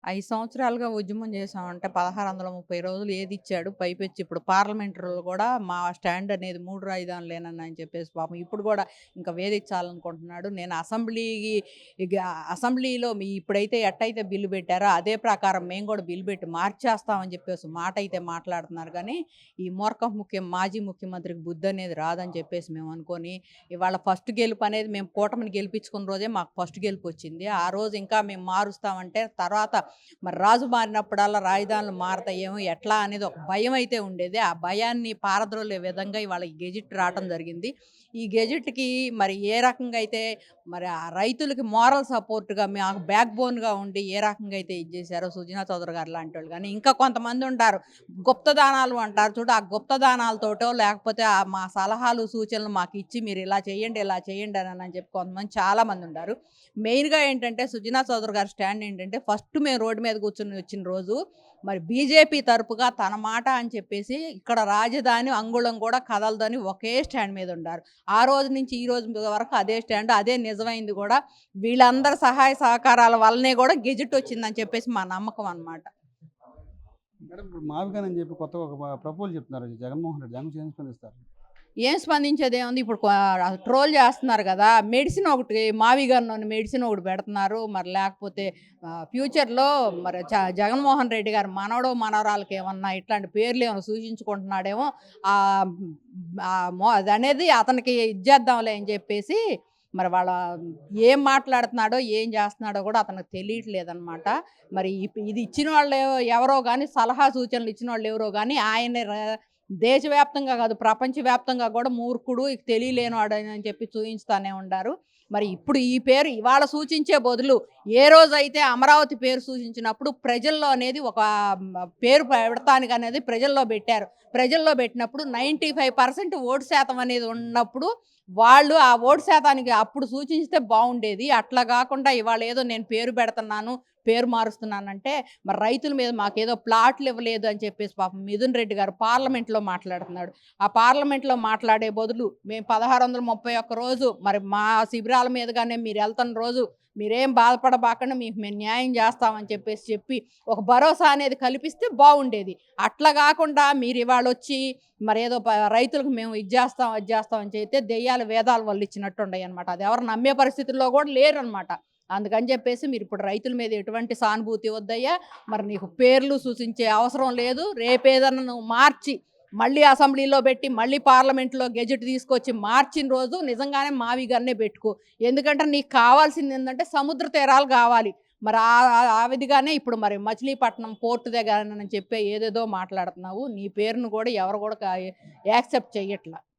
5 సంవత్సరాలుగా ఉద్యమం చేశామంటే 1630 రోజులు ఏదిచ్చాడు పైపెచ్చి ఇప్పుడు పార్లమెంటరీలో కూడా మా స్టాండ్ అనేది 3 రాజధానులేనని అని చెప్పేసి పాపం ఇప్పుడు కూడా ఇంకా వేధించాలనుకుంటున్నాడు. నేను ఇగ అసెంబ్లీలో ఇప్పుడైతే ఎట్టయితే బిల్లు పెట్టారో అదే ప్రకారం మేము కూడా బిల్లు పెట్టి మార్చేస్తామని చెప్పేసి మాట అయితే మాట్లాడుతున్నారు కానీ, ఈ మాజీ ముఖ్యమంత్రికి బుద్ధి అనేది రాదని చెప్పేసి మేము అనుకోని, ఇవాళ ఫస్ట్ గెలుపు అనేది మేము కూటమిని గెలిపించుకున్న రోజే మాకు ఫస్ట్ గెలుపు వచ్చింది. ఆ రోజు ఇంకా మేము మారుస్తామంటే తర్వాత మరి రాజు మారినప్పుడల్లా రాజధానులు మారతాయేమో ఎట్లా అనేది ఒక భయం అయితే ఉండేది. ఆ భయాన్ని పారద్రోలే విధంగా ఇవాళ ఈ గెజిట్ రావటం జరిగింది. ఈ గెజిట్‌కి మరి ఏ రకంగా అయితే మరి ఆ రైతులకి మోరల్ సపోర్ట్‌గా మాకు బ్యాక్ బోన్‌గా ఉండి ఏ రకంగా అయితే ఇది చేశారో సుజనా చౌదరి గారు లాంటోళ్ళు గానీ, ఇంకా కొంతమంది ఉంటారు. గుప్తదానాలు అంటారు చూడు. ఆ గుప్తదానాలతోటో లేకపోతే మా సలహాలు, సూచనలు మాకిచ్చి మీరు ఇలా చేయండి, ఇలా చేయండి అని చెప్పి కొంతమంది చాలామంది ఉంటారు. మెయిన్‌గా ఏంటంటే సుజనా చౌదరి గారి స్టాండ్ ఏంటంటే ఫస్ట్ మేము రోడ్డు మీద కూర్చొని వచ్చిన రోజు మరి బీజేపీ తరపుగా తన మాట అని చెప్పేసి ఇక్కడ రాజధాని అంగుళం కూడా కదలదని ఒకే స్టాండ్ మీద ఉండారు. ఆ రోజు నుంచి ఈ రోజు వరకు అదే స్టాండ్. అదే నిజమైంది కూడా. వీళ్ళందరి సహాయ సహకారాల వల్లనే కూడా గెజిట్ వచ్చిందని చెప్పేసి మా నమ్మకం అన్నమాట. మేడం ఇప్పుడు మావిగాన్ అని చెప్పి కొత్తగా ఒక ప్రపోజల్ చెప్తున్నారు జగన్మోహన్ రెడ్డి. దాని గురించి ఏం స్పందిస్తారు? ఏం స్పందించేదేముంది ఇప్పుడు ట్రోల్ చేస్తున్నారు గదా! మెడిసిన్ ఒకటి మావిగన్ను మెడిసిన్ ఒకటి పెడుతున్నారు. మరి లేకపోతే ఫ్యూచర్‌లో మరి జగన్మోహన్ రెడ్డి గారి మనవడో, మనవరాలకి ఏమన్నా ఇట్లాంటి పేర్లు ఏమైనా సూచించుకుంటున్నాడేమో. ఆహ్, అదనేది అతనికి ఇచ్చేద్దాంలే అని చెప్పేసి మరి ఏం మాట్లాడుతున్నాడో, ఏం చేస్తున్నాడో కూడా అతనికి తెలియట్లేదనమాట. మరి ఇది ఇచ్చిన వాళ్ళు ఎవరో గాని సలహా సూచనలు ఇచ్చినోళ్ళు ఎవరో గాని ఆయన్ని దేశవ్యాప్తంగా కాదు, ప్రపంచవ్యాప్తంగా కూడా మూర్ఖుడు, ఇక తెలియలేనివాడని చెప్పి చూయించుతానే ఉండారు. మరి ఇప్పుడు ఈ పేరు ఇవాళ సూచించే బదులు, ఏ రోజైతే అమరావతి పేరు సూచించినప్పుడు ప్రజల్లో అనేది ఒక పేరు పెడతానికనేది ప్రజల్లో పెట్టారు. ప్రజల్లో పెట్టినప్పుడు 95% ఓటు శాతం అనేది ఉన్నప్పుడు, వాళ్ళు ఆ ఓటు శాతానికి అప్పుడు సూచించితే బావుండేది. అట్లా గాకుండా ఇవాళ ఏదో నేను పేరు పెడుతున్నాను, పేరు మారుస్తున్నానంటే, మరి రైతుల మీద మాకేదో ప్లాట్లు ఇవ్వలేదు అని చెప్పేసి పాపం మిథున్ రెడ్డి గారు పార్లమెంట్‌లో మాట్లాడుతున్నాడు. ఆ పార్లమెంట్‌లో మాట్లాడే బదులు మేము 1631 రోజు మరి మా శిబిరాల మీదుగానే మీరెళ్తున్న రోజు మీరేం బాధపడబాకండి, మీకు మేము న్యాయం చేస్తామని చెప్పి ఒక భరోసా అనేది కల్పిస్తే బావుండేది. అట్లా గాకుండా మీరివాళొచ్చి మరేదో రైతులకు మేము ఇది జేస్తాం, అది జేస్తాం అని చెప్తే దెయ్యాలు వేదాలు వల్లిచ్చినట్టుండయనమాట. అది ఎవరు నమ్మే పరిస్థితుల్లో గూడా లేరనమాట. అందుకని చెప్పేసి మీరిప్పుడు రైతుల మీద ఎటువంటి సానుభూతి వద్దయ్యా. మరి నీకు పేర్లు సూచించే అవసరం లేదు. రేపేదన్నా నువ్వు మార్చి, మళ్ళీ అసెంబ్లీలో పెట్టి, మళ్ళీ పార్లమెంట్‌లో గెజెట్ తీసుకొచ్చి మార్చిన రోజు నిజంగానే మావిగన్నే పెట్టుకో. ఎందుకంటే నీకు కావాల్సిందేందంటే సముద్ర తీరాలు గావాలి. మరి ఆ విధిగానే ఇప్పుడు మరి మచిలీపట్నం పోర్ట్ దగ్గరనని చెప్పి ఏదేదో మాట్లాడుతున్నావు. నీ పేరును గూడా ఎవరు గూడా యాక్సెప్ట్ చెయ్యట్ల.